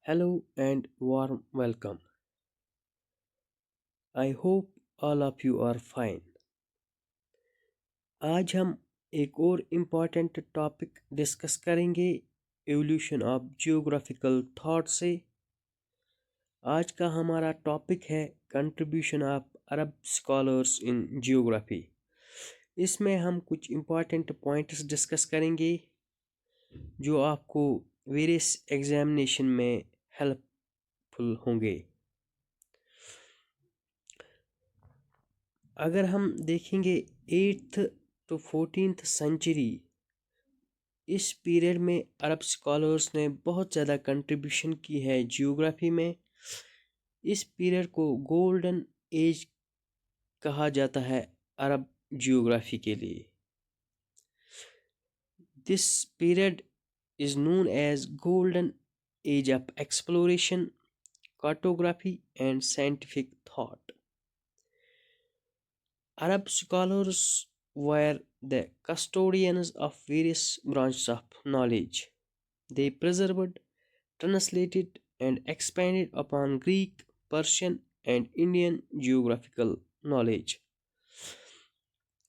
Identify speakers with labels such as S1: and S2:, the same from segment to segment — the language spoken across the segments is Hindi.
S1: Hello and warm welcome. I hope all of you are fine. आज हम एक और इम्पॉर्टेंट टॉपिक डिस्कस करेंगे एवोल्यूशन ऑफ जियोग्राफिकल थॉट से। आज का हमारा टॉपिक है contribution of Arab scholars in geography. इसमें हम कुछ इम्पॉर्टेंट पॉइंट्स डिस्कस करेंगे जो आपको वेरियस एग्जामिनेशन में हेल्पफुल होंगे। अगर हम देखेंगे 8th टू 14th सेंचुरी, इस पीरियड में अरब स्कॉलर्स ने बहुत ज़्यादा कंट्रीब्यूशन की है जियोग्राफी में। इस पीरियड को गोल्डन एज कहा जाता है अरब जियोग्राफी के लिए। This period is known as golden age of exploration, cartography and scientific thought. Arab scholars were the custodians of various branches of knowledge. They preserved, translated, and expanded upon Greek, Persian, and Indian geographical knowledge.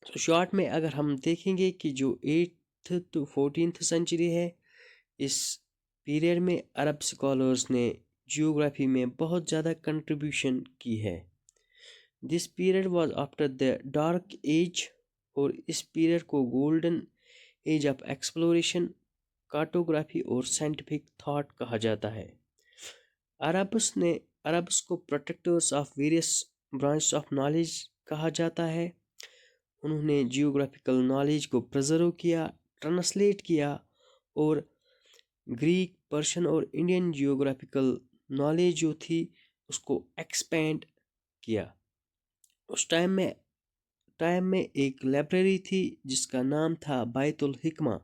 S1: तो शॉर्ट में अगर हम देखेंगे कि जो 8th to 14th सेंचुरी है, इस पीरियड में अरब स्कॉलर्स ने जियोग्राफी में बहुत ज़्यादा कंट्रीब्यूशन की है। This period was after the dark age, और इस पीरियड को golden age of exploration, cartography और साइंटिफिक थॉट कहा जाता है। अरब्स को protectors of various branch of knowledge कहा जाता है। उन्होंने जियोग्राफिकल नॉलेज को प्रिजर्व किया, ट्रांसलेट किया और ग्रीक, पर्शियन और इंडियन जियोग्राफिकल नॉलेज जो थी उसको एक्सपेंड किया। उस टाइम में एक लाइब्रेरी थी जिसका नाम था बैतुल हिकमा।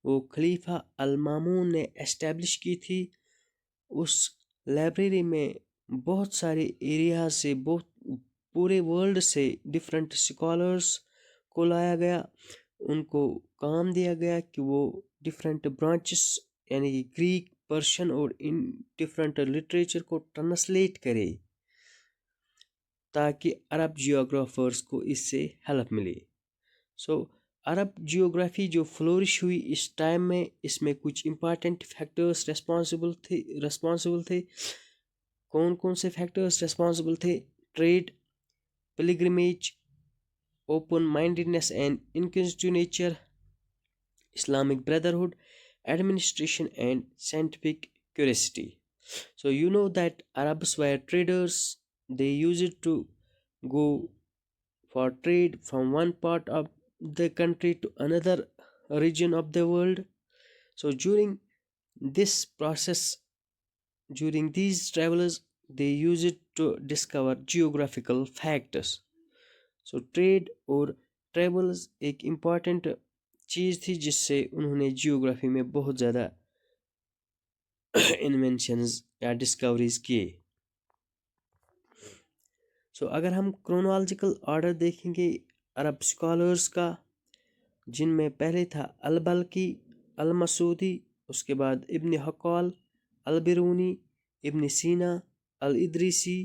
S1: वो खलीफा अल मामून ने एस्टेब्लिश की थी। उस लाइब्रेरी में बहुत सारे एरिया से, बहुत पूरे वर्ल्ड से डिफरेंट स्कॉलर्स को लाया गया। उनको काम दिया गया कि वो डिफरेंट ब्रांचेस यानी कि ग्रीक, पर्शियन और इन डिफरेंट लिटरेचर को ट्रांसलेट करे ताकि अरब जियोग्राफर्स को इससे हेल्प मिले। अरब जियोग्राफी जो फ्लोरिश हुई इस टाइम में, इसमें कुछ इम्पॉर्टेंट फैक्टर्स रिस्पॉन्सिबल थे। कौन कौन से फैक्टर्स रिस्पॉन्सिबल थे? Trade, pilgrimage, open mindedness and inquisitive nature, Islamic brotherhood, administration and scientific curiosity. So you know that Arabs were traders. They used to go for trade from one part of the country to another region of the world. So this process, during these travels, they used to discover geographical facts. So trade और travels एक important चीज़ थी जिससे उन्होंने जियोग्राफी में बहुत ज़्यादा इन्वेंशंस या डिस्कवरीज किए। अगर हम क्रोनोलॉजिकल ऑर्डर देखेंगे अरब स्कॉलर्स का, जिनमें पहले था अल बल्की, अल मसूदी, उसके बाद इब्न हक्काल, अल Biruni, Ibn Sina, Al Idrisi,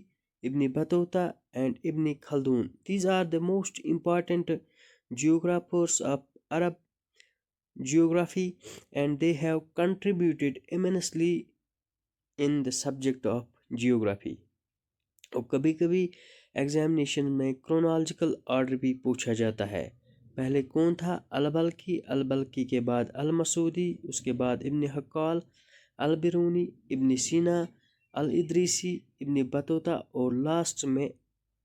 S1: Ibn Battuta and Ibn Khaldun. These are the most important geographers of Arab geography, and they have contributed immensely in the subject of geography. और कभी कभी एग्जामिनेशन में क्रोनोलॉजिकल ऑर्डर भी पूछा जाता है। पहले कौन था? अल बल्की के बाद अल मसूदी, उसके बाद इब्न हक्काल, अल Biruni, Ibn Sina, Al Idrisi, Ibn Battuta और लास्ट में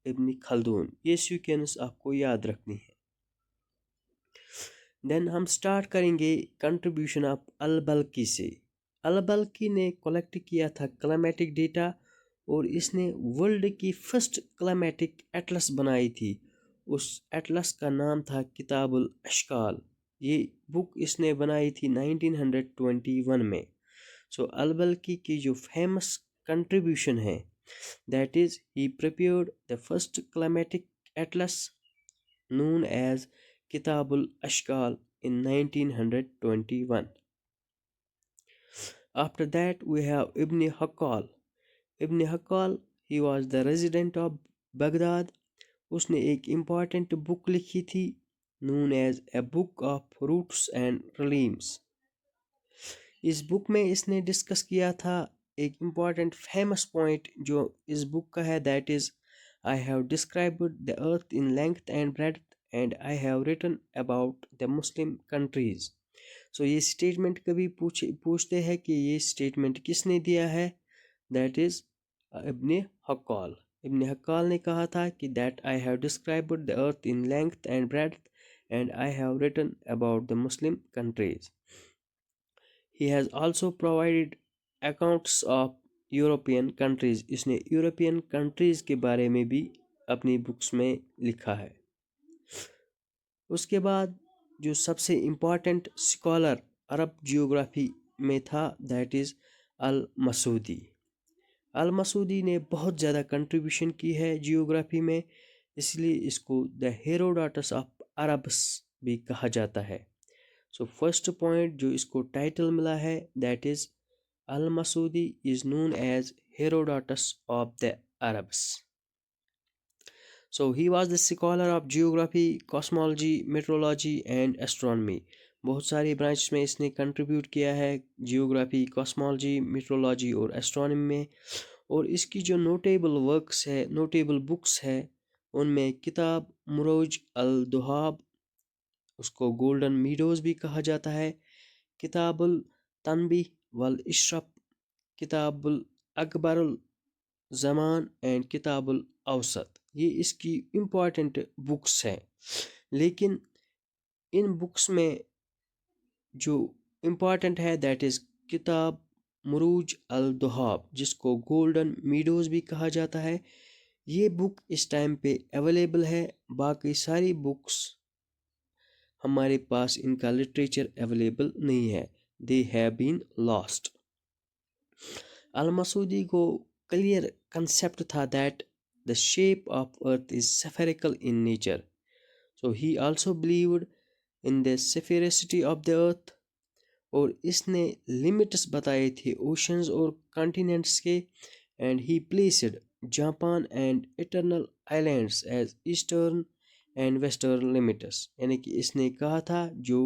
S1: इब्न खल्दून। ये सीक्वेंस आपको याद रखनी है। देन हम स्टार्ट करेंगे कंट्रीब्यूशन ऑफ अल बल्की से। अल बल्की ने कलेक्ट किया था क्लाइमेटिक डेटा, और इसने वर्ल्ड की फर्स्ट क्लाइमेटिक एटलस बनाई थी। उस एटलस का नाम था किताबुल अशकाल। ये बुक इसने बनाई थी 1921 में। अल बल्की की जो फेमस कंट्रीब्यूशन है, that is he prepared the first climatic Atlas known as Kitabul Ashkal in 1921. After that, we have Ibn Haqqal. Ibn Haqqal, he was the resident of Baghdad. उसने एक important book लिखी थी known as a book of roots and religions. इस बुक में इसने डिस्कस किया था एक इम्पॉर्टेंट फेमस पॉइंट जो इस बुक का है, that is I have described the earth in length and breadth and I have written about the Muslim countries. So ये स्टेटमेंट कभी पूछते हैं कि ये स्टेटमेंट किसने दिया है, दैट इज़ इब्न हक्काल. इब्न हक्काल ने कहा था कि that I have described the earth in length and breadth and I have written about the Muslim countries. He has also provided accounts of European countries. इसने यूरोपियन कंट्रीज़ के बारे में भी अपनी बुक्स में लिखा है. उसके बाद जो सबसे इम्पॉर्टेंट स्कॉलर अरब जियोग्राफी में था, that is Al Masudi. Al Masudi ने बहुत ज़्यादा कंट्रीब्यूशन की है जियोग्राफी में, इसलिए इसको द हेरोडोटस ऑफ अरब्स भी कहा जाता है. सो फर्स्ट पॉइंट जो इसको टाइटल मिला है, that is Al Masudi is known as Herodotus of the Arabs. So he was the scholar of geography, cosmology, meteorology and astronomy. बहुत सारी ब्रांच में इसने कंट्रीब्यूट किया है जियोग्राफी, कॉस्मोलॉजी, मेट्रोलॉजी और एस्ट्रोनॉमी में. और इसकी जो नोटेबल वर्क्स है, नोटेबल बुक्स है, उनमें किताब मुरोज अल दुहाब, उसको गोल्डन मीडोज़ भी कहा जाता है, किताबुल तनबी वल इशरफ, किताबुल अकबरुल ज़मान एंड किताबुल औसत. ये इसकी इम्पॉर्टेंट बुक्स हैं. लेकिन इन बुक्स में जो इम्पॉर्टेंट है, दैट इज़ किताब मुरूज अल दुहाब, जिसको गोल्डन मीडोज़ भी कहा जाता है. ये बुक इस टाइम पे अवेलेबल है. बाकी सारी बुक्स हमारे पास इनका लिटरेचर अवेलेबल नहीं है, they have been lost. Al Masudi को क्लियर कंसेप्ट था that the shape of earth is spherical in nature. So he also believed in the sphericity of the earth. और इसने लिमिट्स बताए थे ओशंस और कॉन्टिनेंट्स के. And he placed Japan and eternal islands as eastern and western limits. यानी कि इसने कहा था जो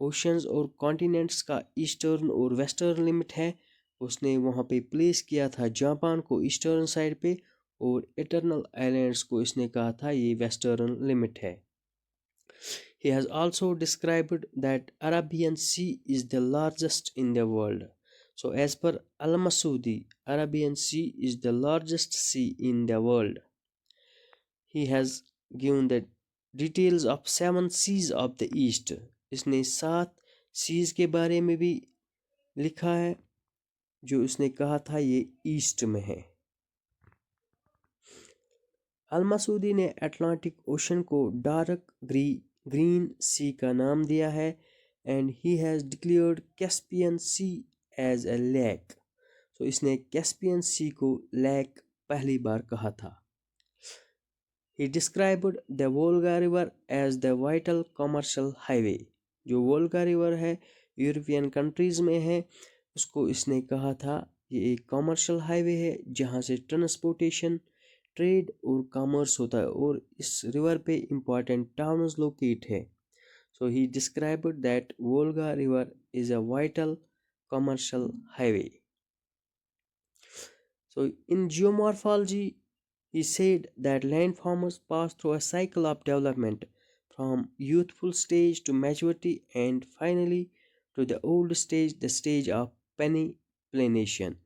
S1: ओशंस और कॉन्टिनेंट्स का ईस्टर्न और वेस्टर्न लिमिट है, उसने वहाँ पे प्लेस किया था जापान को ईस्टर्न साइड पे, और इटरनल आइलैंड्स को इसने कहा था ये वेस्टर्न लिमिट है. He has also described that Arabian Sea is the largest in the world. So as per Al-Masudi, Arabian Sea is the largest sea in the world. He has given the details of 7 seas of the east. इसने 7 seas के बारे में भी लिखा है जो उसने कहा था ये ईस्ट में है. अल-मसूदी ने अटलांटिक ओशन को डार्क ग्रीन सी का नाम दिया है. And he has declared Caspian C as a lake. So इसने कैस्पियन सी को लेक पहली बार कहा था. He described the Volga river as the vital commercial highway. जो वोल्गा रिवर है यूरोपियन कंट्रीज़ में है, उसको इसने कहा था ये एक कमर्शियल हाईवे है जहाँ से ट्रांसपोर्टेशन, ट्रेड और कॉमर्स होता है, और इस रिवर पे इम्पॉर्टेंट टाउन्स लोकेट है. So he described that Volga river is a vital commercial highway. So in geomorphology he said that landforms pass through a cycle of development from youthful stage to maturity and finally to the old stage, the stage of peniplanation.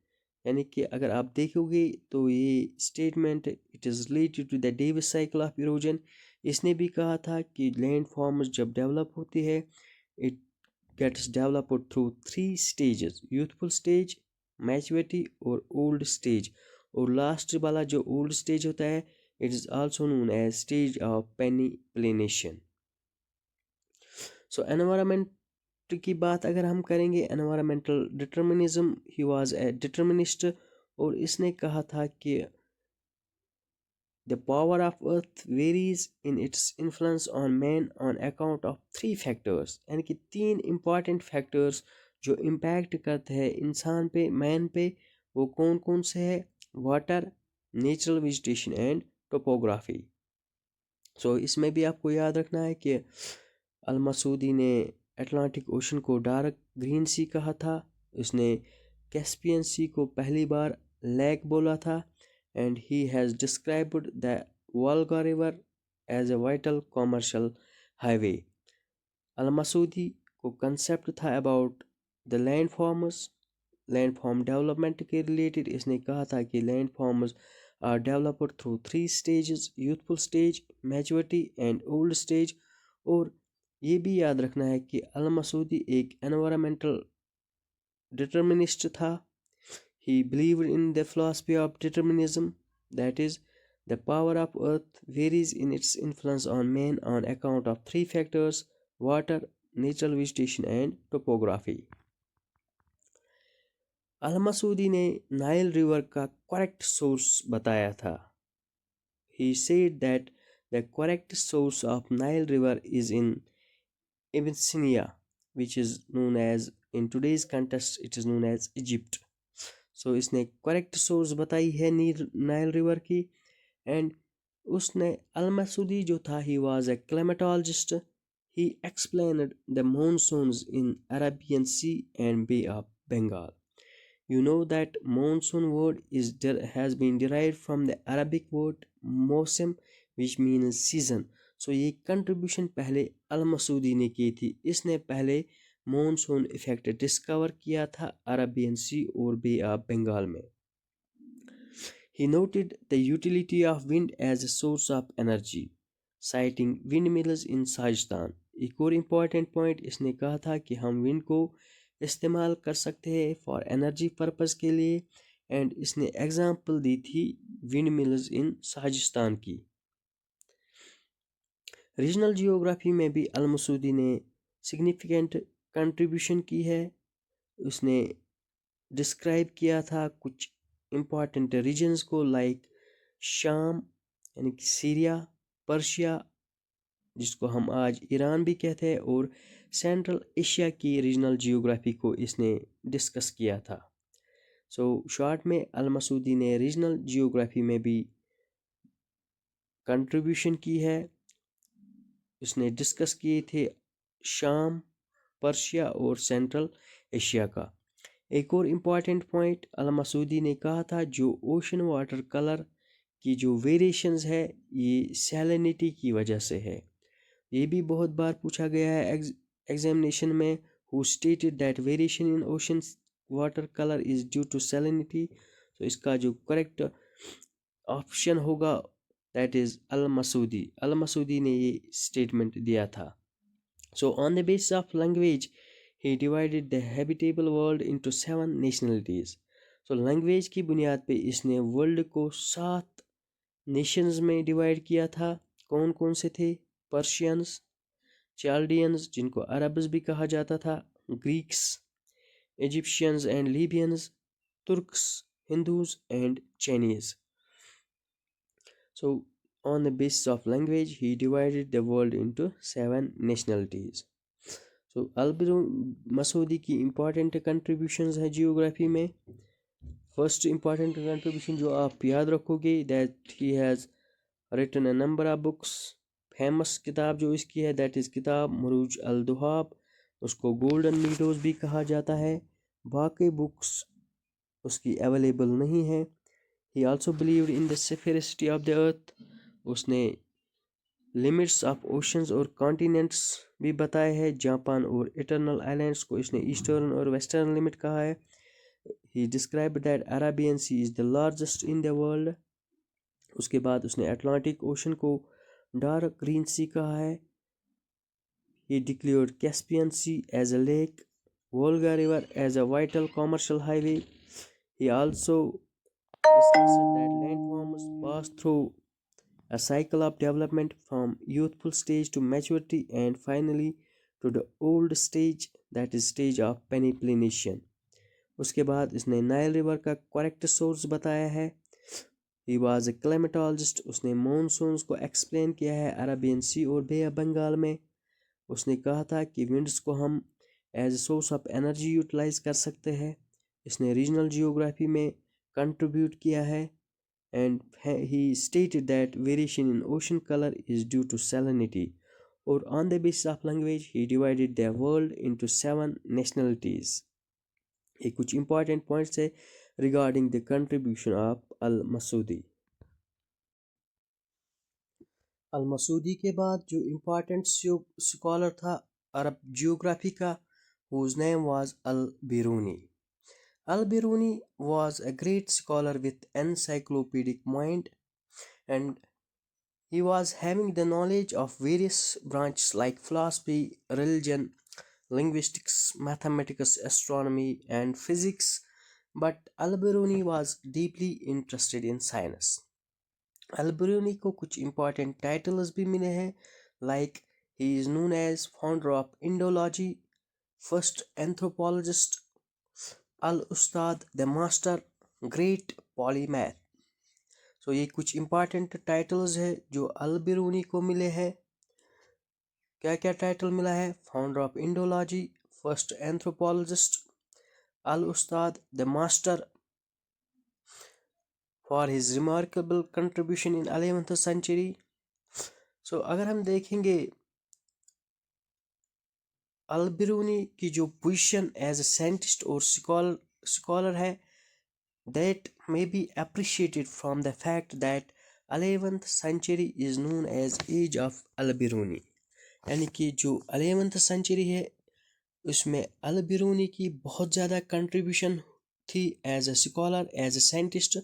S1: यानी कि अगर आप देखोगे तो ये statement it is related to the Davis cycle of erosion. इसने भी कहा था कि लैंड फॉर्म्स जब डेवलप होती है, it gets developed through 3 stages: youthful stage, maturity और ओल्ड स्टेज. और लास्ट वाला जो ओल्ड स्टेज होता है, it is also known as stage of peneplanation. So environment की बात अगर हम करेंगे, environmental determinism, he was a determinist. और इसने कहा था कि the power of earth varies in its influence on man on account of 3 factors. यानी कि 3 इंपॉर्टेंट फैक्टर्स जो इम्पैक्ट करते हैं इंसान पे, मैन पे, वो कौन कौन से है? Water, natural vegetation and topography. So इसमें भी आपको याद रखना है कि अल मसूदी ने अटलांटिक ओशन को डार्क ग्रीन सी कहा था, उसने कैस्पियन सी को पहली बार लेक बोला था, and he has described the Volga river as a vital commercial highway. Al Masudi को कंसेप्ट था about the land formers, land form development के रिलेटेड। इसने कहा था कि land formers are developed through 3 stages, youthful stage, maturity and old stage. और ये भी याद रखना है कि अल मसूदी एक एनवायरमेंटल डिटर्मिनिस्ट था। He believed in the philosophy of determinism, that is, the power of earth varies in its influence on man on account of 3 factors: water, natural vegetation and topography. Al Masudi ने नाइल रिवर का करेक्ट सोर्स बताया था। He said that the correct source of Nile River is in Abyssinia, which is known as, in today's context, it is known as Egypt. सो इसने करेक्ट सोर्स बताई है नाइल रिवर की। एंड उसने अल मसूदी जो था, he was a climatologist, he explained the monsoons in Arabian Sea and Bay of Bengal. You know that monsoon word has been derived from the Arabic word mosem, which means season. So ये कंट्रीब्यूशन पहले अल मसूदी ने की थी। इसने पहले मॉनसून इफेक्ट डिस्कवर किया था अरबियन सी और बे ऑफ बंगाल में। He noted the utility of wind as a source of energy, citing windmills in साजिस्तान। एक और इम्पॉर्टेंट पॉइंट इसने कहा था कि हम विंड को इस्तेमाल कर सकते हैं फॉर एनर्जी पर्पस के लिए, एंड इसने एग्जांपल दी थी विंड मिल्स इन साजिस्तान की। रीजनल जियोग्राफी में भी अल मसूदी ने सिग्निफिकेंट कंट्रीब्यूशन की है। उसने डिस्क्राइब किया था कुछ इम्पॉर्टेंट रीजन्स को, लाइक शाम यानी कि सीरिया, पर्शिया जिसको हम आज ईरान भी कहते हैं, और सेंट्रल एशिया की रीजनल जियोग्राफी को इसने डिस्कस किया था। सो शॉर्ट में अल मसूदी ने रीजनल जियोग्राफी में भी कंट्रीब्यूशन की है। उसने डिस्कस किए थे शाम, पर्शिया और सेंट्रल एशिया का। एक और इम्पॉर्टेंट पॉइंट अल मसूदी ने कहा था, जो ओशन वाटर कलर की जो वेरिएशंस है, ये सैलिनिटी की वजह से है। ये भी बहुत बार पूछा गया है एग्जामिनेशन में, who stated that variation in ocean water colour is due to salinity. तो इसका जो करेक्ट ऑप्शन होगा that is Al Masudi. Al Masudi ने ये स्टेटमेंट दिया था। So on the basis of language he divided the habitable world into 7 nationalities. So language की बुनियाद पे इसने वर्ल्ड को 7 नेशंस में डिवाइड किया था। कौन कौन से थे? पर्शियंस, चाल्डियंस जिनको अरब्स भी कहा जाता था, Greeks, Egyptians and Libyans, Turks, Hindus and Chinese. So on the basis of language he divided the world into 7 nationalities. तो अल मसूदी की इम्पॉर्टेंट कंट्रीब्यूशंस हैं जियोग्राफी में। फर्स्ट इम्पॉर्टेंट कंट्रीब्यूशन जो आप याद रखोगे, that he has written a number of books. Famous किताब जो इसकी है दैट इज़ किताब मरूज अल दुहाब, उसको गोल्डन मीडोज भी कहा जाता है। बाकी बुक्स उसकी अवेलेबल नहीं है। He also believed in the sphericity of the earth. उसने लिमिट्स ऑफ ओशंस और कॉन्टिनेंट्स भी बताए हैं। जापान और इटरनल आइलैंड्स को इसने ईस्टर्न और वेस्टर्न लिमिट कहा है। He described that Arabian sea is the largest in the world. उसके बाद उसने अटलांटिक ओशन को डार्क ग्रीन सी कहा है। He declared Caspian C as a lake, Volga river as a vital commercial highway. He also discussed that landforms pass through a cycle of development from youthful stage to maturity and finally to the old stage, that is stage of peniplenation. उसके बाद इसने नाइल रिवर का करेक्ट सोर्स बताया है। ही वाज ए क्लाइमेटोलॉजिस्ट। उसने मॉनसून्स को एक्सप्लेन किया है अरबियन सी और बे ऑफ बंगाल में। उसने कहा था कि विंड्स को हम as a source of energy utilise कर सकते हैं। इसने रीजनल जियोग्राफी में कंट्रीब्यूट किया है and he stated that variation in ocean colour is due to salinity. और on the basis of language he divided the world into 7 nationalities. ये कुछ इंपॉर्टेंट पॉइंट्स है regarding the contribution of Al Masudi. Al Masudi के बाद जो इम्पोर्टेंट स्कॉलर था अरब जियोग्राफी का, whose name was Al-Biruni. Al-Biruni was a great scholar with encyclopedic mind, and he was having the knowledge of various branches like philosophy, religion, linguistics, mathematics, astronomy, and physics. But Al-Biruni was deeply interested in science. Al Biruni को कुछ इंपॉर्टेंट टाइटल्स भी मिले हैं, like he is known as founder of Indology, first anthropologist, Al Ustad the master, great polymath. So ये कुछ इंपॉर्टेंट टाइटल्स है जो अल-बिरूनी को मिले हैं। क्या क्या टाइटल मिला है? Founder of Indology, first anthropologist, Al Ustad the master for his remarkable contribution in 11th century. So अगर हम देखेंगे अल-बिरूनी की जो पोजीशन एज ए साइंटिस्ट और स्कॉलर है, that may be appreciated from the fact that 11th century is known as age of अल-बिरूनी। यानी कि जो 11th century है उसमें अल-बिरूनी की बहुत ज़्यादा कंट्रीब्यूशन थी as a scholar, as a scientist.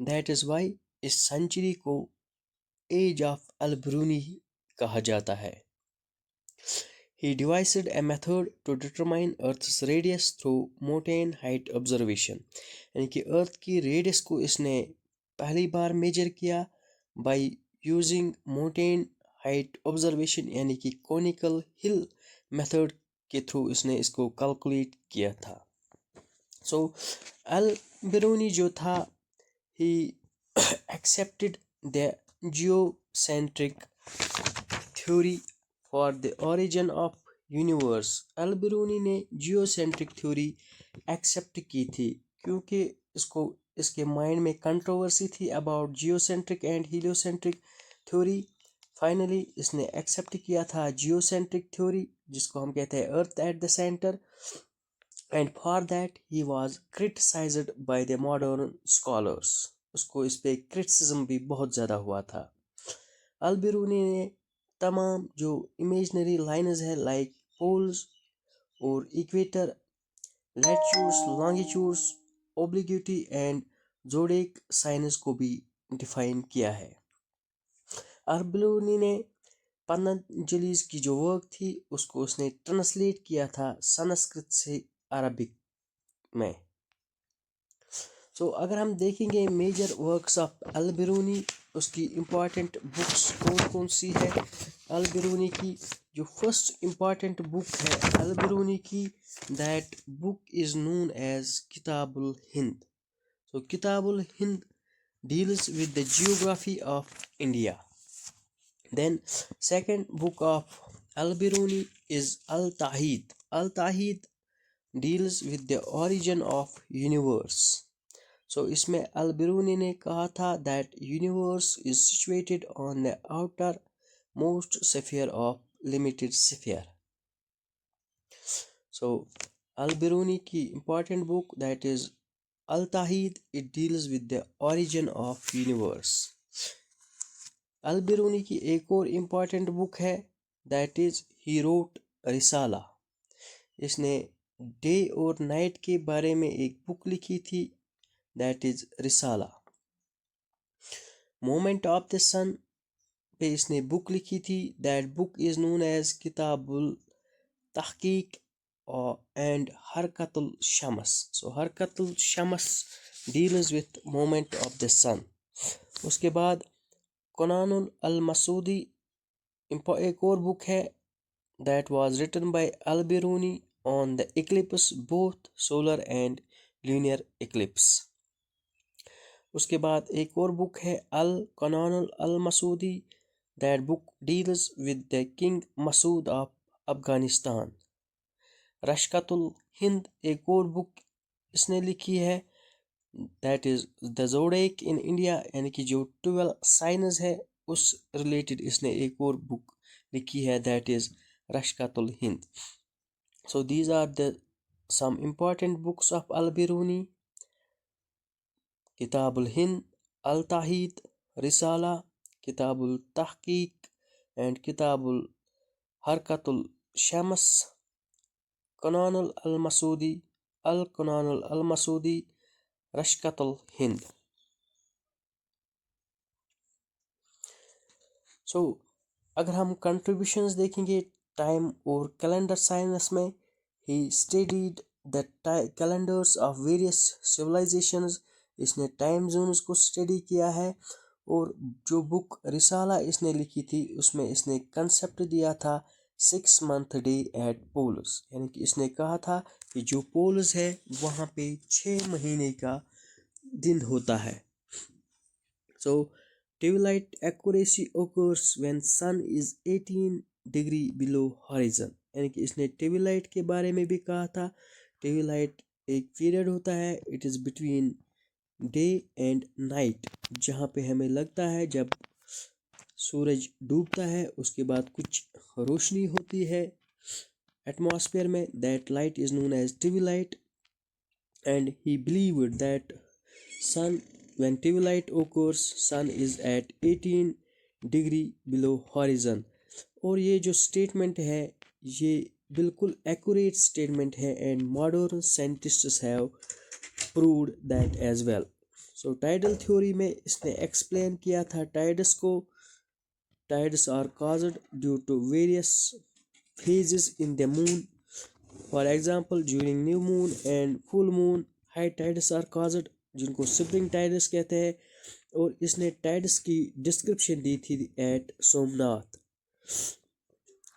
S1: That is why इस सेंचुरी को एज ऑफ अल-बिरूनी कहा जाता है। He devised a method to determine earth's radius through mountain height observation. यानी कि अर्थ की रेडियस को इसने पहली बार मेजर किया by using mountain height observation, यानी कि कोनिकल हिल मेथड के थ्रू इसने इसको कैलकुलेट किया था। सो अल-बिरूनी जो था, he accepted the geocentric theory for the origin of universe. अल-बिरूनी ने जियोसेंट्रिक थ्योरी एक्सेप्ट की थी क्योंकि इसके माइंड में कंट्रोवर्सी थी about geocentric and heliocentric theory. Finally इसने एक्सेप्ट किया था जियोसेंट्रिक थ्योरी, जिसको हम कहते हैं earth at the centre, and for that he was criticised by the modern scholars. उसको इस पे क्रिटिसिज्म भी बहुत ज़्यादा हुआ था। अल-बिरूनी ने तमाम जो इमेजनरी लाइन्स है लाइक पोल्स और equator, latitudes, longitudes, obliquity and zodiac signs को भी डिफाइन किया है। अल-बिरूनी ने पतंजलि's की जो वर्क थी उसको उसने ट्रांसलेट किया था संस्कृत से अरबिक में। सो अगर हम देखेंगे मेजर वर्क्स ऑफ अल-बिरूनी, उसकी इम्पॉर्टेंट बुक्स कौन कौन सी है अल-बिरूनी की। जो फर्स्ट इम्पॉर्टेंट बुक है अल-बिरूनी की, that book is known as Kitabul Hind. So Kitabul Hind deals with the geography of India. Then second book of Al Biruni is Al Tahid. Al Tahid deals with the origin of universe. So इसमें अल-बिरूनी ने कहा था that universe is situated on the outermost sphere of limited sphere. So Al Biruni की important book that is Al Tahid, it deals with the origin of universe. Al Biruni की एक और इम्पॉर्टेंट बुक है दैट इज ही रोट रिसाला। इसने डे और नाइट के बारे में एक बुक लिखी थी दैट इज रिसाला। मोमेंट ऑफ द सन पे इसने बुक लिखी थी, that book is known as किताबुल तहकीक एंड हरकतुल शमस। सो हरकतुल शमस deals with moment of the sun. उसके बाद कुनानुल अल-मसूदी एक और बुक है that was written by Al-Biruni on the eclipse, both solar and lunar eclipse. उसके बाद एक और बुक है अल कुनानुल अल-मसूदी, that book deals with the king Masud of Afghanistan. रशकतुल हिंद एक और बुक इसने लिखी है, that is the zodiac in India, यानी कि जो 12 साइंस है उस रिलेटेड इसने एक और बुक लिखी है, दैट इज रशकतुल हिंद. So these are the some important books of Al-Biruni: Kitabul Hind, Al-Tahid, Risala, Kitabul Tahqiq, and Kitabul Harkatul Shams, Kananul Al-Masudi, Al-Kananul Al-Masudi, Rashkatul Hind. So अगर हम contributions देखेंगे टाइम और कैलेंडर साइंस में, he studied the calendars of various civilizations, इसने टाइम जोन्स को स्टडी किया है. और जो बुक रिसाला इसने लिखी थी उसमें इसने कंसेप्ट दिया था 6 month डे एट पोल्स, यानी कि इसने कहा था कि जो पोल्स है वहाँ पे 6 महीने का दिन होता है. So twilight accuracy occurs when sun is 18 degree below horizon, यानी कि इसने twilight के बारे में भी कहा था. twilight एक पीरियड होता है, it is between day and night, जहाँ पे हमें लगता है जब सूरज डूबता है उसके बाद कुछ रोशनी होती है एटमॉस्फेयर में, that light is known as twilight. And he believed that sun when twilight occurs, sun is at 18 degree below horizon. और ये जो स्टेटमेंट है ये बिल्कुल एक्यूरेट स्टेटमेंट है, and modern scientists have proved that as well. So tidal theory में इसने एक्सप्लेन किया था टाइड्स को. Tides are caused due to various phases in the moon. For example, during new moon and full moon, high tides are caused, जिनको स्प्रिंग टाइड्स कहते हैं. और इसने टाइड्स की डिस्क्रिप्शन दी थी at Somnath.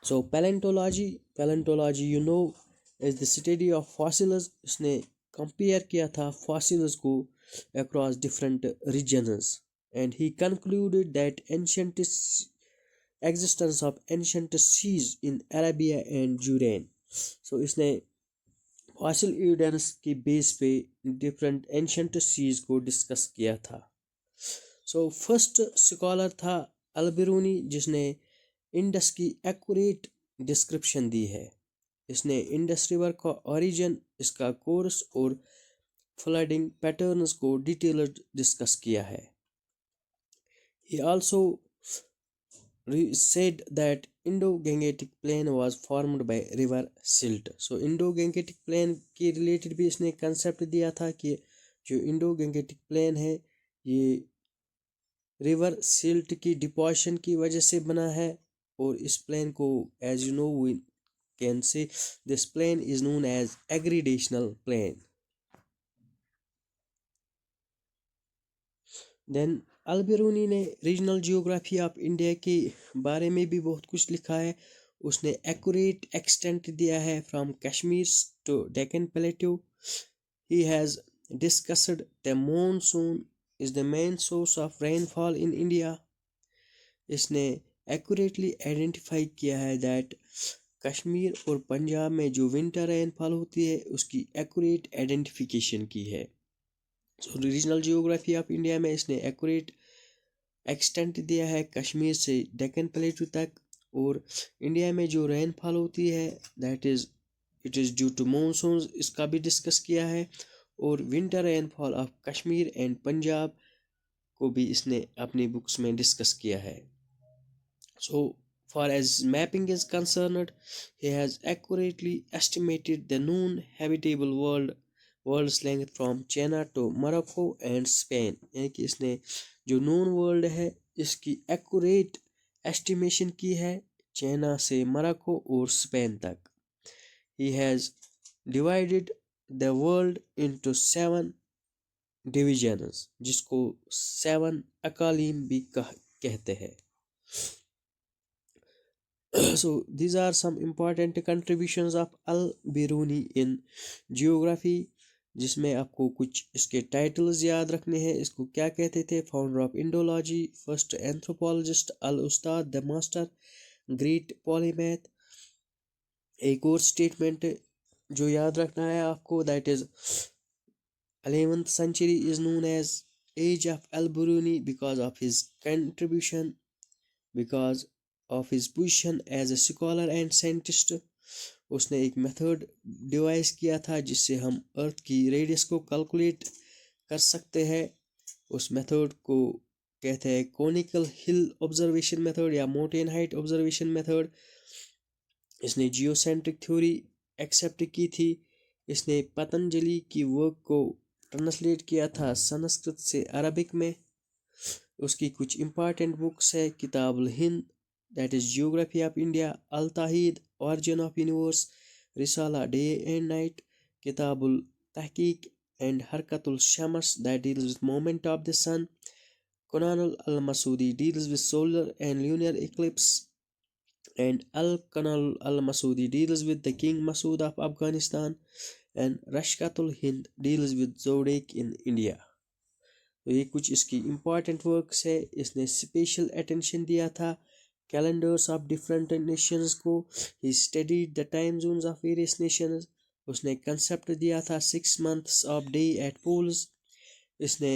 S1: So palaeontology you know is the study of fossils. इसने कंपेयर किया था फॉसिल्स को across different regions, and he concluded that ancient existence of ancient seas in Arabia and Jordan. So इसने फॉसिल एविडेंस की बेस पे डिफरेंट एंशिएंट सीज को डिस्कस किया था. सो फर्स्ट स्कॉलर था अल-बिरूनी, जिसने इंडस की एक्यूरेट डिस्क्रिप्शन दी है. इसने इंडस रिवर का ओरिजिन, इसका कोर्स और फ्लडिंग पैटर्न्स को डिटेल्ड डिस्कस किया है. He also said that Indo-Gangetic plain was formed by river silt. So Indo-Gangetic plain के रिलेटेड भी इसने कंसेप्ट दिया था कि जो Indo-Gangetic plain है ये रिवर सिल्ट की डिपोजिशन की वजह से बना है. और इस प्लेन को as you know we can say this plain is known as aggradational plain. Then Al-Biruni ने रीजनल जियोग्राफी ऑफ इंडिया के बारे में भी बहुत कुछ लिखा है. उसने एक्यूरेट एक्सटेंट दिया है from Kashmir to Deccan plateau. He has discussed the monsoon is the main source of rainfall in India. इसने एक्यूरेटली आइडेंटिफाई किया है दैट कश्मीर और पंजाब में जो विंटर रेनफॉल होती है उसकी एक्यूरेट आइडेंटिफिकेशन की है. सो रीजनल जियोग्राफी ऑफ इंडिया में इसने एक्यूरेट एक्सटेंट दिया है कश्मीर से डेक्कन प्लेटू तक. और इंडिया में जो रेनफॉल होती है that is it is due to monsoon, इसका भी डिस्कस किया है. और winter rainfall of Kashmir and Punjab को भी इसने अपनी बुक्स में डिस्कस किया है. सो far as mapping is concerned, he has accurately estimated the known habitable world's length from China to Morocco and Spain. यानी कि इसने जो नोन वर्ल्ड है इसकी एक्यूरेट एस्टिमेशन की है चाइना से मोरक्को और स्पेन तक. He has divided the world into 7 divisions, जिसको 7 अकालीम भी कहते हैं. So these are some important contributions of Al-Biruni in geography, जिसमें आपको कुछ इसके टाइटल्स याद रखने हैं. इसको क्या कहते थे? Founder of Indology, first anthropologist, Al Ustad the master, great polymath. एक और स्टेटमेंट जो याद रखना है आपको, that is 11th century is known as age of al-Biruni because of his contribution, because of his position as a scholar and scientist. उसने एक मेथड डिवाइस किया था जिससे हम अर्थ की रेडियस को कैलकुलेट कर सकते हैं। उस मेथड को कहते हैं कोनिकल हिल ऑब्जर्वेशन मेथड या माउंटेन हाइट ऑब्जर्वेशन मेथड। इसने जियोसेंट्रिक थ्योरी एक्सेप्ट की थी। इसने पतंजलि की वर्क को ट्रांसलेट किया था संस्कृत से अरबिक में। उसकी कुछ इंपॉर्टेंट बुक्स है किताबुल हिंद, that is geography of India, अल ताहिद, ऑरिजिन ऑफ यूनिवर्स, रिसाला डे एंड नाइट, किताबुल तहकीक एंड हरकतुल शम्स that deals with moment of the sun, कुरानुल अल मसूदी deals with solar and lunar eclipse, and Al-Kanal al-Masudi deals with the King Masood of Afghanistan, and Rashkatul Hind deals with Zodiac in India। तो ये कुछ इसकी इम्पॉर्टेंट वर्क्स है। इसने स्पेशल अटेंशन दिया था कैलेंडर्स ऑफ डिफरेंट नेशंस को। He studied the time zones of various nations. उसने कंसेप्ट दिया था 6 months of day at poles. इसने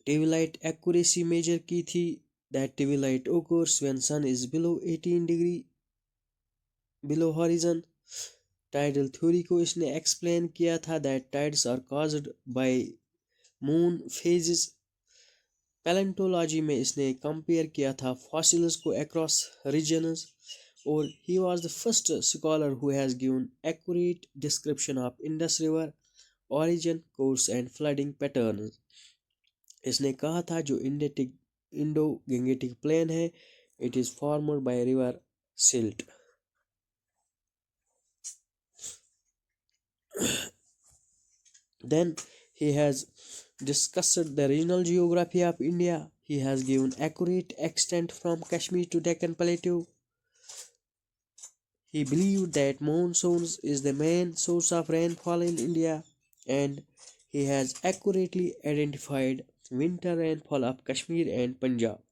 S1: twilight एक्यूरेसी मेजर की थी, that twilight occurs when sun is below 18 degree below horizon। Tidal theory को इसने एक्सप्लेन किया था, that tides are caused by moon phases। Palaeontology में इसने कंपेयर किया था फॉसिल्स को अक्रॉस रीजन्स। और ही was the first scholar who has given accurate description of Indus river origin course and flooding patterns. इसने कहा था जो इंडो गंगेटिक प्लेन है, it is formed by river silt. Then he has discussed the regional geography of India. He has given accurate extent from Kashmir to Deccan Plateau. He believed that monsoons is the main source of rainfall in India, and he has accurately identified winter rainfall of Kashmir and Punjab.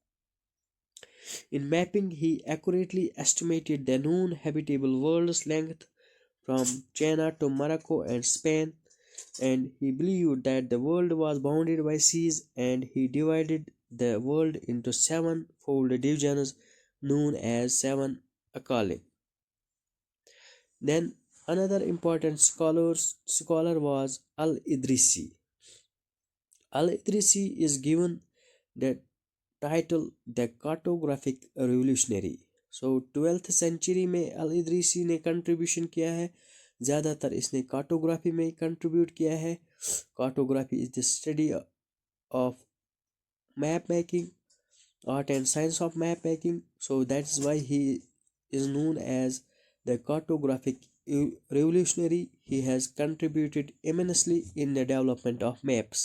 S1: In mapping, he accurately estimated the known habitable world's length from China to Morocco and Spain, and he believed that the world was bounded by seas, and he divided the world into 7-fold divisions known as seven Akali. Then another important scholar was Al-Idrisi. Al-Idrisi is given the title the cartographic revolutionary। So 12th century में अल इदरीसी ने कंट्रीब्यूशन किया है। ज़्यादातर इसने कार्टोग्राफी में कंट्रीब्यूट किया है। Cartography is the study of map making, art and science of map making. So that's why he is known as the cartographic revolutionary। He has contributed immensely in the development of maps।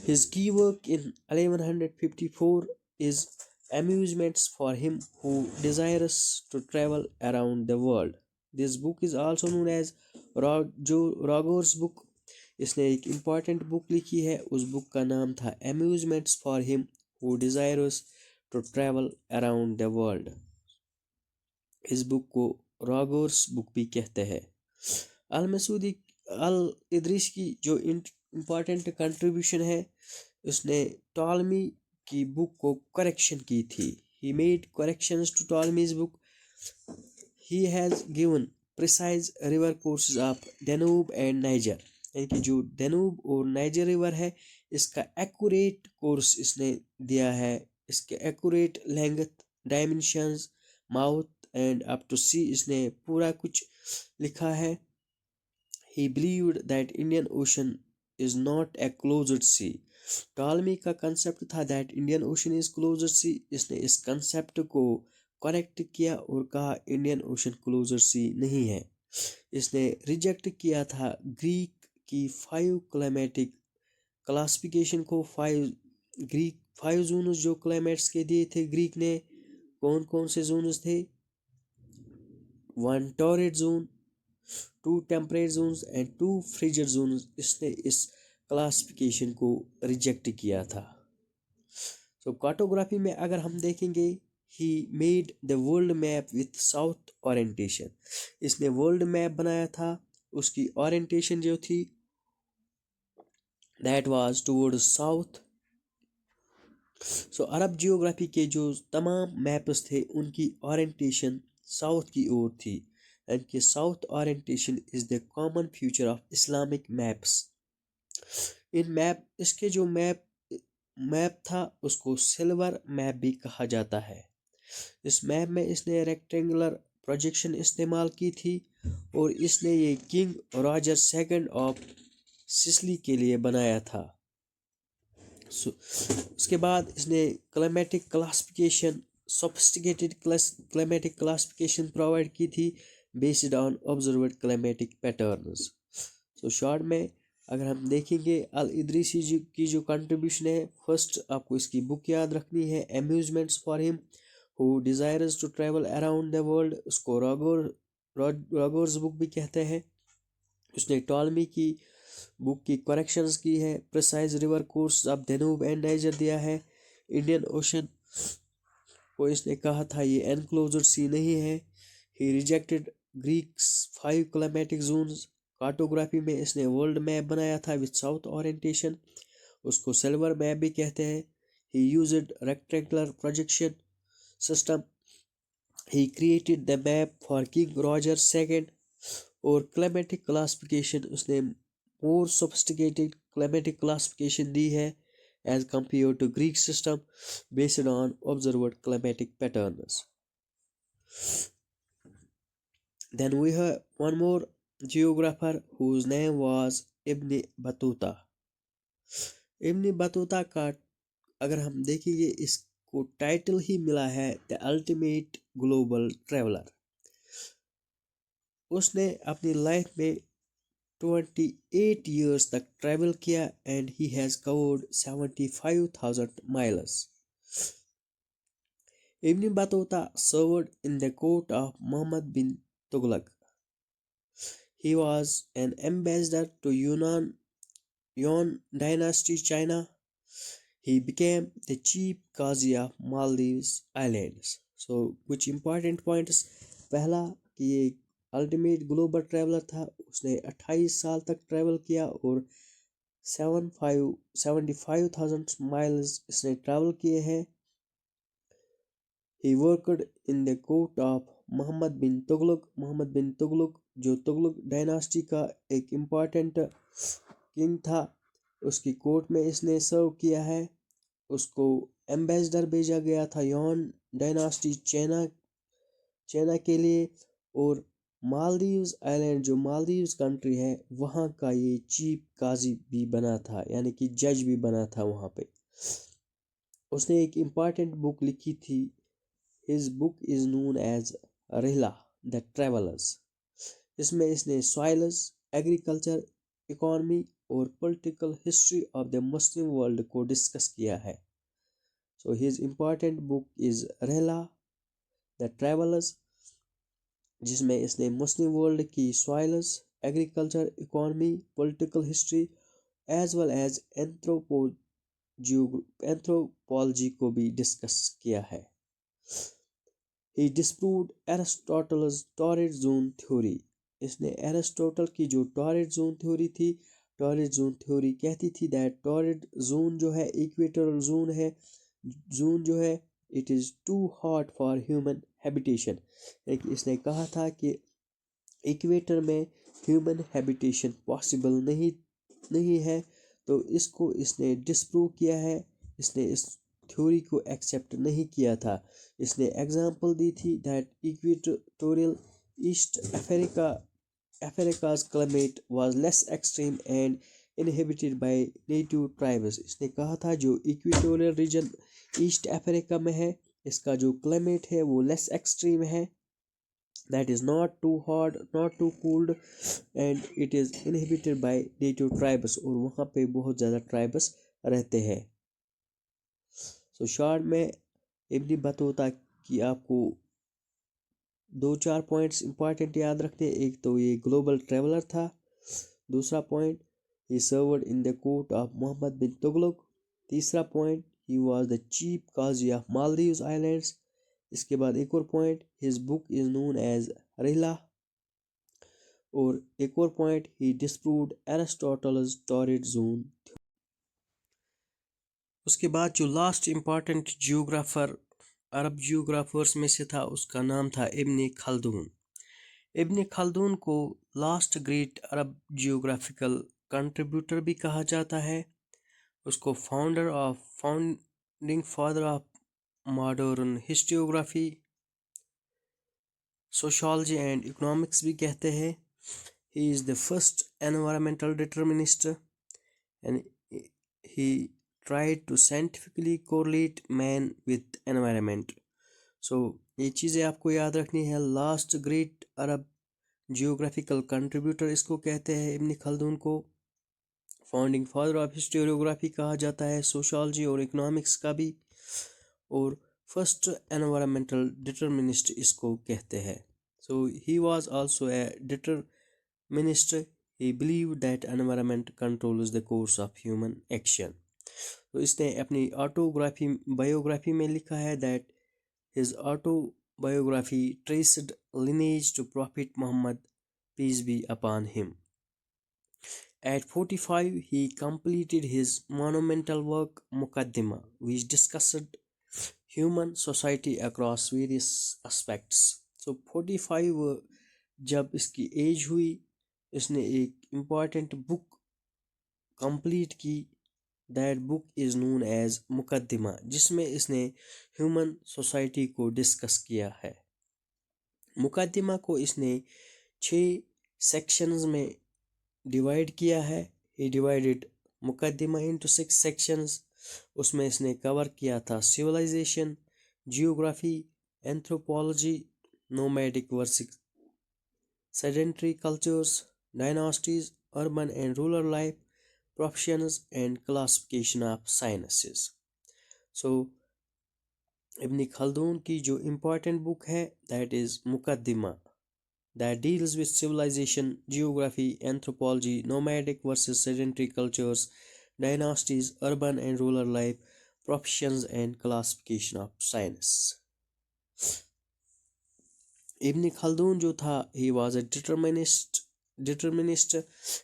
S1: His key work in 1154 is Amusements for Him Who Desires to Travel Around the World। This book is also known as Roger's book। इसने एक इम्पॉर्टेंट बुक लिखी है, उस बुक का नाम था Amusements for Him Who Desires to Travel Around the World। इस बुक को रॉगर्स बुक भी कहते हैं। अल मसूदी अल इदरीस की जो इम्पॉर्टेंट कंट्रीब्यूशन है, उसने टॉलमी की बुक को करेक्शन की थी। He made corrections to Ptolemy's book. He has given precise river courses of Danube and Niger. यानी कि जो डेनूब और नाइजर रिवर है, इसका एक्यूरेट कोर्स इसने दिया है। इसके accurate length, dimensions, mouth and up to sea इसने पूरा कुछ लिखा है। He believed that Indian Ocean is not a closed sea. Ptolemy का कंसेप्ट था that Indian Ocean is closed sea. इसने इस कंसेप्ट को करेक्ट किया और कहा इंडियन ओशन क्लोज्ड सी नहीं है। इसने रिजेक्ट किया था ग्रीक की 5 क्लाइमेटिक क्लासिफिकेशन को। 5 जोन्स जो क्लाइमेट्स के दिए थे ग्रीक ने, कौन कौन से जोन्स थे? 1 torrid zone, 2 temperate zones and 2 frigid zones. इसने इस क्लासिफिकेशन को रिजेक्ट किया था। सो कार्टोग्राफी में अगर हम देखेंगे, he made the world map with south orientation. इसने वर्ल्ड मैप बनाया था, उसकी ओरिएंटेशन जो थी that was towards south. So Arab geography के जो तमाम मैप्स थे उनकी ओरिएंटेशन साउथ की ओर थी, एंड कि south orientation is the common future of Islamic maps. In map इसके जो मैप था उसको सिल्वर मैप भी कहा जाता है. इस मैप में इसने रेक्टेंगुलर प्रोजेक्शन इस्तेमाल की थी और इसने ये king Roger second of Sicily के लिए बनाया था. उसके बाद इसने climatic classification sophisticated climatic classification provide की थी based on observed climatic patterns. So short में अगर हम देखेंगे अल इदरीसी की जो कंट्रीब्यूशन है, फर्स्ट आपको इसकी बुक याद रखनी है, amusements for him who desires to travel around the world. उसको रॉगर्स बुक भी कहते हैं. उसने टॉलमी की बुक की करेक्शंस की है. Precise river course of Danube and Niger दिया है. इंडियन ओशन को इसने कहा था ये एनक्लोजर सी नहीं है. He rejected Greeks 5 climatic zones. Cartography में इसने वर्ल्ड मैप बनाया था विद साउथ ओरिएंटेशन. उसको सिल्वर मैप भी कहते हैं. He used rectangular projection system. He created the map for king Roger second. और क्लाइमेटिक क्लासिफिकेशन उसने मोर सोफिस्टिकेटेड क्लाइमेटिक क्लासिफिकेशन दी है as compare to Greek system based on observed climatic patterns. Then we have one more geographer whose name was Ibn Battuta. Ibn Battuta का अगर हम देखेंगे इसको टाइटल ही मिला है द अल्टीमेट ग्लोबल ट्रैवलर. उसने अपनी लाइफ में 28 years तक ट्रैवल किया and he has covered 75,000 miles. Ibn Battuta served in the court of Muhammad bin Tughlaq. He was an ambassador to Yuan dynasty China. He became the chief Qazi of Maldives Islands. So कुछ important points. पहला कि ये अल्टीमेट ग्लोबल ट्रैवलर था. उसने 28 साल तक ट्रैवल किया और 75,000 miles इसने ट्रैवल किए हैं. He worked in the court of Mohammad bin Tughlaq. Mohammad bin Tughlaq जो तुगलक डायनास्टी का एक इम्पॉर्टेंट किंग था, उसकी कोर्ट में इसने सर्व किया है. उसको एम्बेसडर भेजा गया था यॉन डायनास्टी चाइना के लिए. और मालदीव्स आइलैंड जो मालदीव्स कंट्री है वहाँ का ये चीफ काजी भी बना था, यानी कि जज भी बना था वहाँ पे. उसने एक इम्पॉर्टेंट बुक लिखी थी. His book is known as रिहला द ट्रैवलर्स. इसमें इसने सॉइल्स, एग्रीकल्चर, इकोनॉमी और political history of the Muslim world को डिस्कस किया है. So his important book is रिहला द ट्रैवलर्स, जिसमें इसने मुस्लिम वर्ल्ड की soils, agriculture, economy, political history as well as anthropology को भी डिस्कस किया है. He disproved Aristotle's torrid zone theory. इसने एरिस्टोटल की जो टॉरिड जोन थ्योरी थी, टॉरिड जोन थ्योरी कहती थी दैट टॉरिड जोन जो है इक्वेटोरियल जोन जो है it is too hot for human habitation. इसने कहा था कि इक्वेटर में ह्यूमन हैबिटेशन पॉसिबल नहीं है. तो इसको इसने डिस्प्रूव किया है. इसने इस थ्योरी को एक्सेप्ट नहीं किया था. इसने एग्जांपल दी थी that equatorial East Africa's climate was less extreme and inhabited by native tribes. इसने कहा था जो इक्वेटोरियल रीजन ईस्ट अफ्रीका में है इसका जो क्लाइमेट है वो लेस एक्सट्रीम है, that is not too hot not too cold and it is inhabited by native tribes. और वहाँ पे बहुत ज़्यादा ट्राइब्स रहते हैं. सो शॉर्ट में इब्न बतूता की आपको 2-4 पॉइंट्स इंपॉर्टेंट याद रखते हैं. एक तो ये ग्लोबल ट्रैवलर था. दूसरा point he served in the court of Mohammad bin Tughlaq. तीसरा point he was the chief qazi of Maldives islands. इसके बाद एक और point, his book is known as रिला। और एक और point, he disproved Aristotle's torrid zone. उसके बाद जो last important geographer Arab geographers में से था, उसका नाम था इब्न खल्दून। इब्न खल्दून को लास्ट ग्रेट अरब जियोग्राफिकल कंट्रीब्यूटर भी कहा जाता है। उसको founding father of modern historiography, sociology and economics भी कहते हैं। He is the first environmental determinist and he tried to scientifically correlate man with environment. So ये चीज़ें आपको याद रखनी है। लास्ट ग्रेट अरब जियोग्राफिकल कंट्रीब्यूटर इसको कहते हैं इब्न खल्दून को। फाउंडिंग फादर ऑफ हिस्टोरियोग्राफी कहा जाता है, सोशोलॉजी और इकोनॉमिक्स का भी। और फर्स्ट एनवायरमेंटल डिटर्मिनिस्ट इसको कहते हैं। So he was also a determinist. He believe that environment controls the course of human action. तो इसने अपनी बायोग्राफी में लिखा है that his autobiography traced lineage to Prophet Muhammad, peace be upon him. At 45, he completed his monumental work Muqaddimah, which discussed human society across various aspects. So 45 जब इसकी एज हुई, इसने एक इम्पॉर्टेंट बुक कंप्लीट की। That book is known as मुकद्दिमा, जिसमें इसने ह्यूमन सोसाइटी को डिस्कस किया है। मुकद्दिमा को इसने 6 सेक्शंस में डिवाइड किया है। ही डिवाइडेड मुकद्दिमा इनटू 6 सेक्शंस। उसमें इसने कवर किया था civilisation, geography, anthropology, nomadic versus sedentary cultures, dynasties, urban and rural life, professions and classification of sciences. So Ibn Khaldun की जो इम्पोर्टेंट बुक है दैट इज़ मुकद्दिमा, that deals with civilization, geography, anthropology, nomadic versus sedentary cultures, dynasties, urban and rural life, professions, and classification of science. Ibn Khaldun जो था, he was a determinist.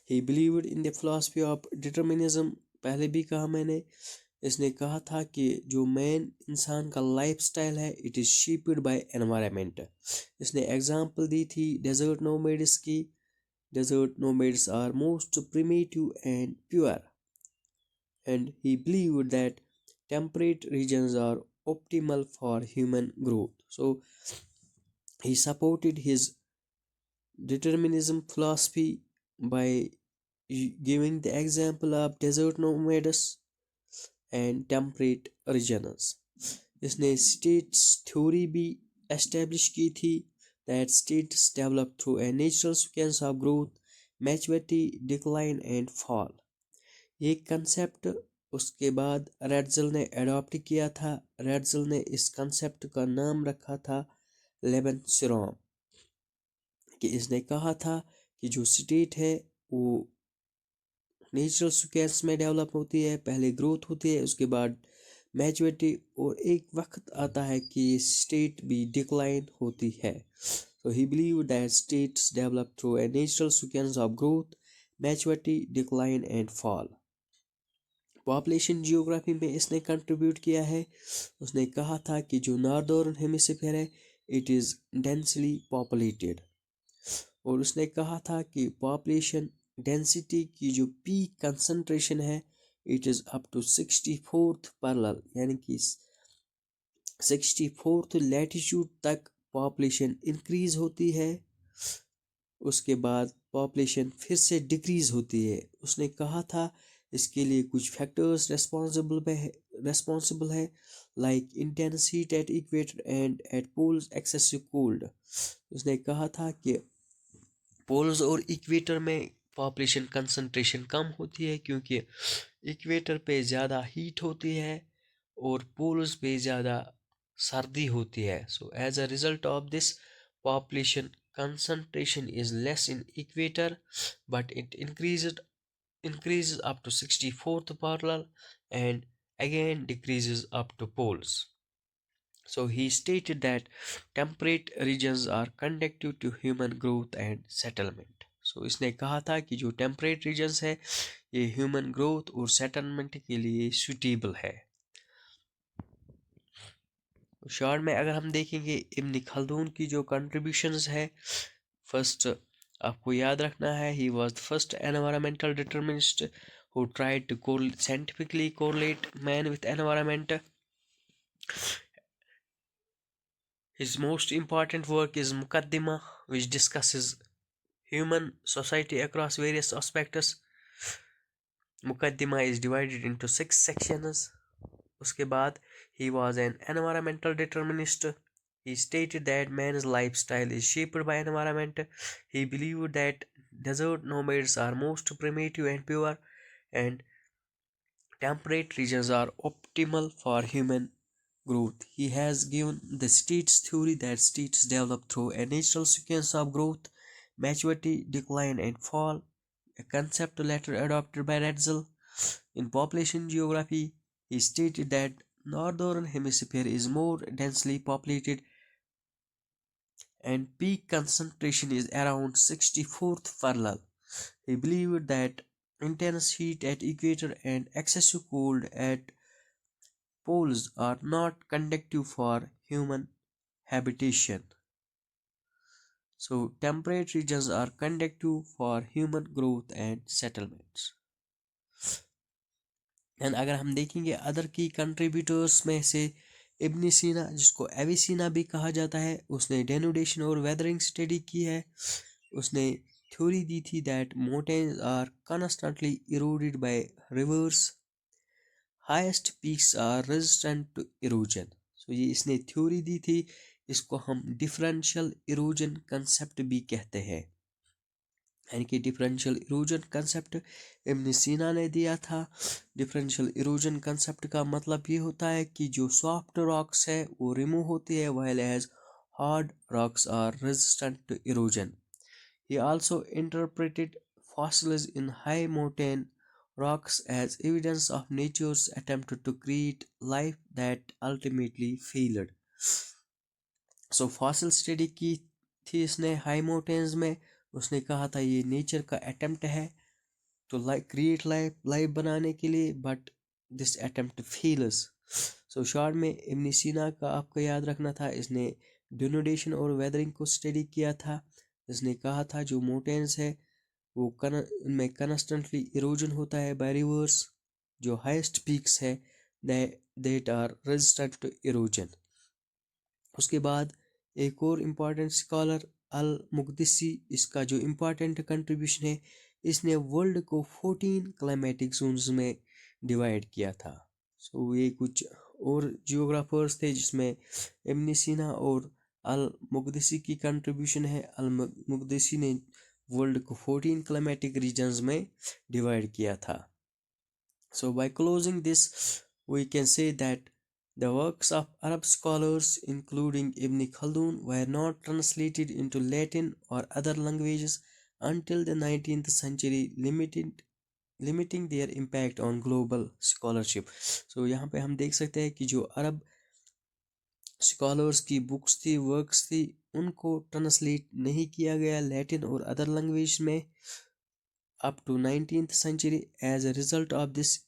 S1: He believed in the philosophy of determinism. पहले भी कहा मैंने। इसने कहा था कि जो मैन इंसान का लाइफ स्टाइल है, it is shaped by environment. इसने एग्जांपल दी थी डेजर्ट नोमैड्स की। Desert nomads are most primitive and pure, and he believed that temperate regions are optimal for human growth. So he supported his determinism philosophy by giving the example of desert nomads and temperate reasons. इसने स्टेट्स थ्योरी भी एस्टेब्लिश की थी that states develop through a natural sequence of growth, maturity, decline and fall. ये कंसेप्ट उसके बाद रेड्जल ने अडॉप्ट किया था। रेड्जल ने इस कंसेप्ट का नाम रखा था लेबन सिरोम। कि इसने कहा था कि जो स्टेट है वो नेचुरल सीक्वेंस में डेवलप होती है। पहले ग्रोथ होती है, उसके बाद मैच्योरिटी, और एक वक्त आता है कि ये स्टेट भी डिक्लाइन होती है। तो ही believe that states develop through a natural sequence of growth, maturity, decline and fall. Population geography में इसने कंट्रीब्यूट किया है। उसने कहा था कि जो नॉर्दर्न हेमिस्फीयर है, इट इज़ डेंसली पॉपुलेटेड। और उसने कहा था कि पॉपुलेशन डेंसिटी की जो पीक कंसंट्रेशन है, it is up to 64th parallel, यानी कि 64th लैटिट्यूड तक पॉपुलेशन इंक्रीज होती है। उसके बाद पॉपुलेशन फिर से डिक्रीज होती है। उसने कहा था इसके लिए कुछ फैक्टर्स रेस्पॉन्सिबल है, like intense heat at equator and at poles excessive cold. उसने कहा था कि पोल्स और इक्वेटर में पॉपुलेशन कंसंट्रेशन कम होती है क्योंकि इक्वेटर पे ज़्यादा हीट होती है और पोल्स पे ज़्यादा सर्दी होती है। So as a result of this, population concentration is less in equator, but it increases up to 64th parallel and again decreases up to poles. So he stated that temperate regions are conducive to human growth and settlement. So इसने कहा था कि जो temperate regions है ये human growth और settlement के लिए suitable है. शॉर्ट में अगर हम देखेंगे इब्न खल्दून की जो contributions है, फर्स्ट आपको याद रखना है he was the first environmental determinist who tried to scientifically correlate man with environment. His most important work is Muqaddimah, which discusses human society across various aspects. Muqaddimah is divided into 6 sections. उसके बाद he was an environmental determinist. He stated that man's lifestyle is shaped by environment. He believed that desert nomads are most primitive and pure, and temperate regions are optimal for human growth. He has given the states theory that states develop through a natural sequence of growth, maturity, decline, and fall, a concept later adopted by Ratzel. In population geography, he stated that northern hemisphere is more densely populated and peak concentration is around 64th parallel. He believed that intense heat at equator and excessive cold at poles are not conducive for human habitation. So temperate regions are conducive for human growth and settlements. And अगर हम देखेंगे अदर की कंट्रीब्यूटर्स में से इब्न सीना, जिसको एविसीना भी कहा जाता है, उसने डेनुडेशन और वेदरिंग स्टडी की है. उसने थ्योरी दी थी that mountains are constantly eroded by rivers, highest peaks are resistant to erosion. So ये इसने थ्योरी दी थी. इसको हम डिफरेंशियल इरोजन कंसेप्ट भी कहते हैं. यानी कि डिफरेंशियल इरोजन कंसेप्ट इब्न सीना ने दिया था. डिफरेंशियल इरोजन कंसेप्ट का मतलब ये होता है कि जो सॉफ्ट रॉक्स है वो रिमूव होती है, while as hard rocks are resistant to erosion. He also interpreted fossils in high mountain rocks as evidence of nature's attempt to create life that ultimately failed. So fossil study की थी इसने हाई माउंटेन्स में. उसने कहा था ये नेचर का अटेम्प्ट है तो क्रिएट लाइफ बनाने के लिए, but this attempt fails. So short में इब्न सीना का आपको याद रखना था, इसने डिनोडेशन और वेदरिंग को स्टडी किया था. इसने कहा था जो माउंटेन्स है वो उनमें कॉन्स्टेंटली इरोजन होता है बाय रिवर्स. जो हाईएस्ट पीक्स है that are resistant to erosion. उसके बाद एक और इम्पॉर्टेंट स्कॉलर अल मुकदसी, इसका जो इम्पॉर्टेंट कंट्रीब्यूशन है, इसने वर्ल्ड को 14 क्लाइमेटिक जोन्स में डिवाइड किया था. सो ये कुछ और जियोग्राफर्स थे जिसमें इब्न सीना और अल मुकदसी की कंट्रीब्यूशन है. अल मुकदसी ने वर्ल्ड को 14 क्लाइमेटिक रीजन्स में डिवाइड किया था. So by closing this we can say that the works of Arab scholars, including Ibn Khaldun, were not translated into Latin or other languages until the 19th century, limiting their impact on global scholarship. So यहाँ पे हम देख सकते हैं कि जो अरब स्कॉलर्स की बुक्स थी, वर्क्स थी, उनको ट्रांसलेट नहीं किया गया लैटिन और अदर लैंग्वेज में up to 19th century. As a result of this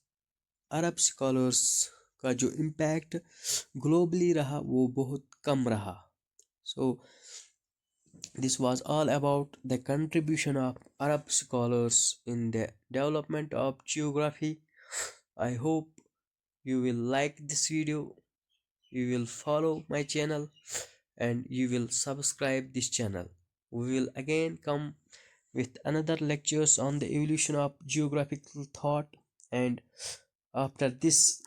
S1: Arab scholars का जो इम्पैक्ट ग्लोबली रहा वो बहुत कम रहा. So this was all about the contribution of Arab scholars in the development of geography. I hope you will like this video, you will follow my channel, and you will subscribe this channel. We will again come with another lectures on the evolution of geographical thought, and after this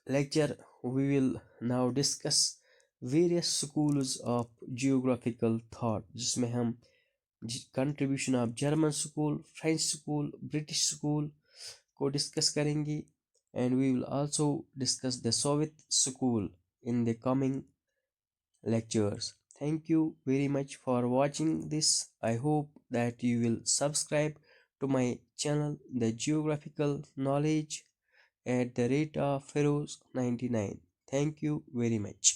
S1: lecture we will now discuss various schools of geographical thought, जिसमें हम contribution of German school, French school, British school को डिस्कस करेंगे. And we will also discuss the Soviet school in the coming lectures. Thank you very much for watching this. I hope that you will subscribe to my channel, The Geographical Knowledge, at the rate of Feroz 99. Thank you very much.